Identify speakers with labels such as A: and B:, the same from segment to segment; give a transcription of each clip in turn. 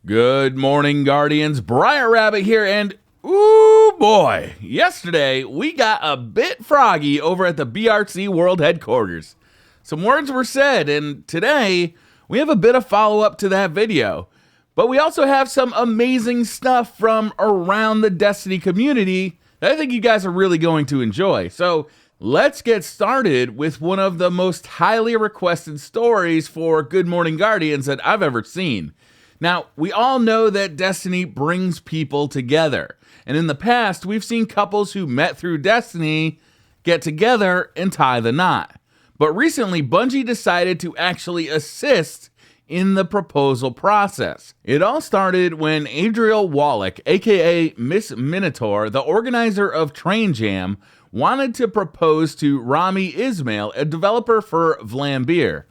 A: Good morning, Guardians. Briar Rabbit here, and ooh boy, yesterday we got a bit froggy over at the BRC World Headquarters. Some words were said, and today we have a bit of follow-up to that video. But we also have some amazing stuff from around the Destiny community that I think you guys are really going to enjoy. So let's get started with one of the most highly requested stories for Good Morning Guardians that I've ever seen. Now, we all know that Destiny brings people together. And in the past, we've seen couples who met through Destiny get together and tie the knot. But recently, Bungie decided to actually assist in the proposal process. It all started when Adriel Wallach, aka Miss Minotaur, the organizer of Train Jam, wanted to propose to Rami Ismail, a developer for Vlambeer.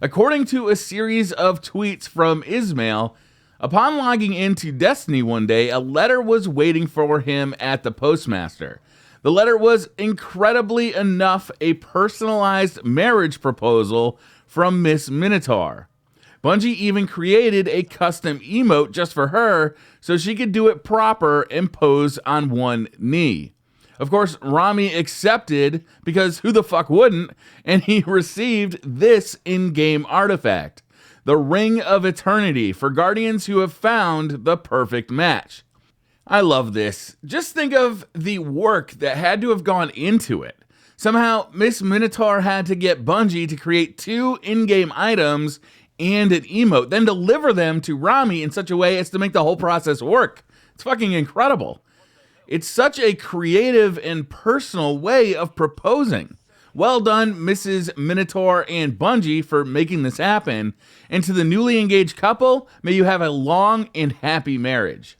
A: According to a series of tweets from Ismail, upon logging into Destiny one day, a letter was waiting for him at the postmaster. The letter was incredibly enough a personalized marriage proposal from Miss Minotaur. Bungie even created a custom emote just for her so she could do it proper and pose on one knee. Of course, Rami accepted because who the fuck wouldn't, and he received this in-game artifact, the Ring of Eternity, for Guardians who have found the perfect match. I love this. Just think of the work that had to have gone into it. Somehow, Miss Minotaur had to get Bungie to create 2 in-game items and an emote, then deliver them to Rami in such a way as to make the whole process work. It's fucking incredible. It's such a creative and personal way of proposing. Well done, Mrs. Minotaur and Bungie, for making this happen. And to the newly engaged couple, may you have a long and happy marriage.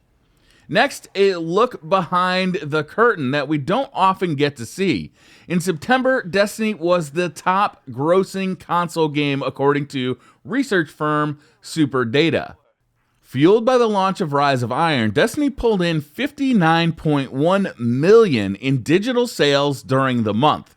A: Next, a look behind the curtain that we don't often get to see. In September, Destiny was the top grossing console game according to research firm SuperData. Fueled by the launch of Rise of Iron, Destiny pulled in $59.1 million in digital sales during the month.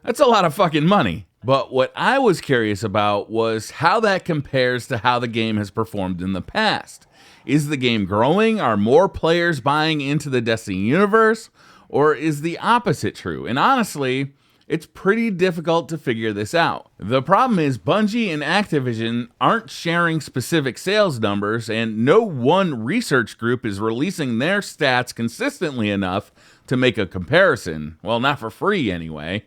A: That's a lot of fucking money. But what I was curious about was how that compares to how the game has performed in the past. Is the game growing? Are more players buying into the Destiny universe? Or is the opposite true? And honestly, it's pretty difficult to figure this out. The problem is Bungie and Activision aren't sharing specific sales numbers, and no one research group is releasing their stats consistently enough to make a comparison. Well, not for free anyway.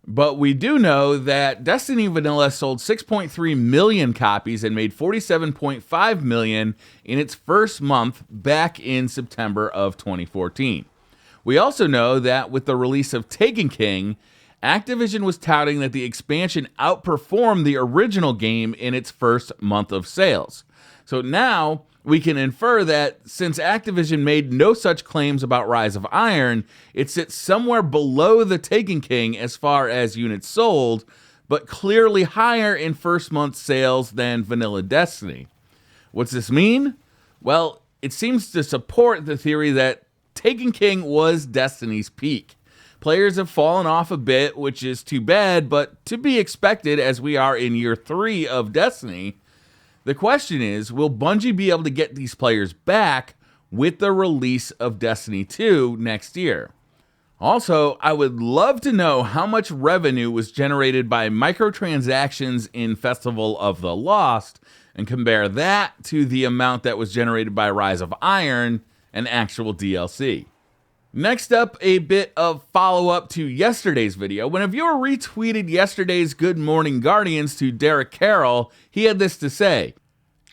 A: But we do know that Destiny Vanilla sold 6.3 million copies and made 47.5 million in its first month back in September of 2014. We also know that with the release of Taken King, Activision was touting that the expansion outperformed the original game in its first month of sales. So now we can infer that since Activision made no such claims about Rise of Iron, it sits somewhere below the Taken King as far as units sold, but clearly higher in first month sales than Vanilla Destiny. What's this mean? Well, it seems to support the theory that Taken King was Destiny's peak. Players have fallen off a bit, which is too bad, but to be expected as we are in year 3 of Destiny. The question is, will Bungie be able to get these players back with the release of Destiny 2 next year? Also, I would love to know how much revenue was generated by microtransactions in Festival of the Lost and compare that to the amount that was generated by Rise of Iron and actual DLC. Next up, a bit of follow-up to yesterday's video. When a viewer retweeted yesterday's Good Morning Guardians to Derek Carroll, he had this to say: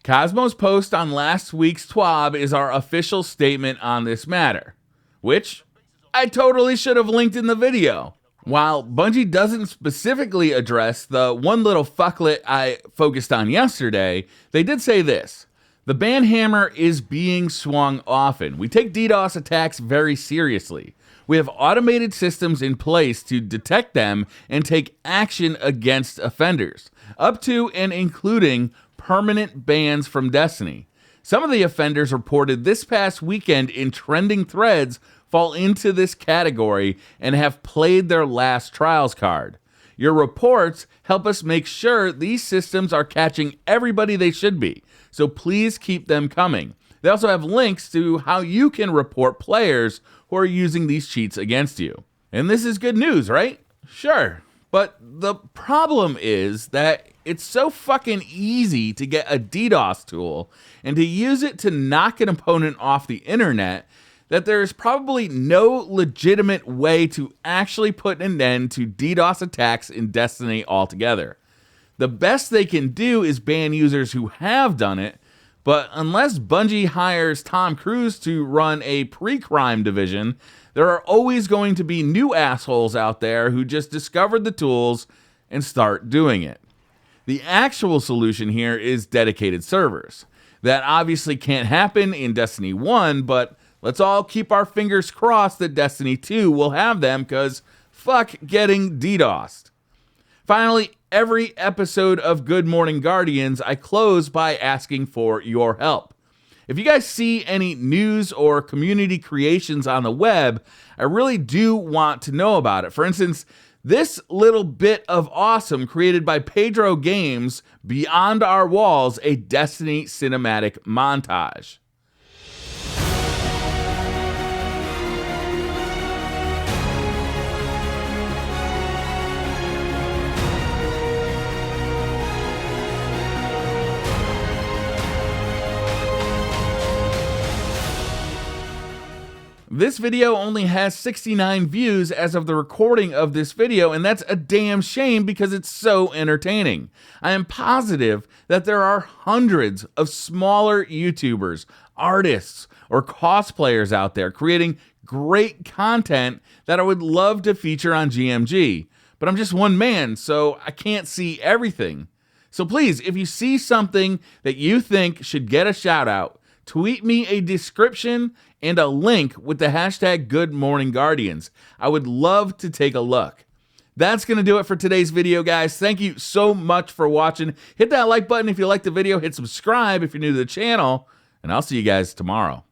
A: Cosmo's post on last week's TWAB is our official statement on this matter, which I totally should have linked in the video. While Bungie doesn't specifically address the one little fucklet I focused on yesterday, they did say this: the ban hammer is being swung often. We take DDoS attacks very seriously. We have automated systems in place to detect them and take action against offenders, up to and including permanent bans from Destiny. Some of the offenders reported this past weekend in trending threads fall into this category and have played their last trials card. Your reports help us make sure these systems are catching everybody they should be, so please keep them coming. They also have links to how you can report players who are using these cheats against you. And this is good news, right? Sure. But the problem is that it's so fucking easy to get a DDoS tool and to use it to knock an opponent off the internet that there is probably no legitimate way to actually put an end to DDoS attacks in Destiny altogether. The best they can do is ban users who have done it, but unless Bungie hires Tom Cruise to run a pre-crime division, there are always going to be new assholes out there who just discovered the tools and start doing it. The actual solution here is dedicated servers. That obviously can't happen in Destiny 1, but let's all keep our fingers crossed that Destiny 2 will have them, because fuck getting DDoSed. Finally, every episode of Good Morning Guardians, I close by asking for your help. If you guys see any news or community creations on the web, I really do want to know about it. For instance, this little bit of awesome created by Pedro Games, Beyond Our Walls, a Destiny cinematic montage. This video only has 69 views as of the recording of this video, and that's a damn shame because it's so entertaining. I am positive that there are hundreds of smaller YouTubers, artists, or cosplayers out there creating great content that I would love to feature on GMG. But I'm just one man, so I can't see everything. So please, if you see something that you think should get a shout out, tweet me a description and a link with the hashtag #GoodMorningGuardians. I would love to take a look. That's going to do it for today's video, guys. Thank you so much for watching. Hit that like button if you liked the video. Hit subscribe if you're new to the channel. And I'll see you guys tomorrow.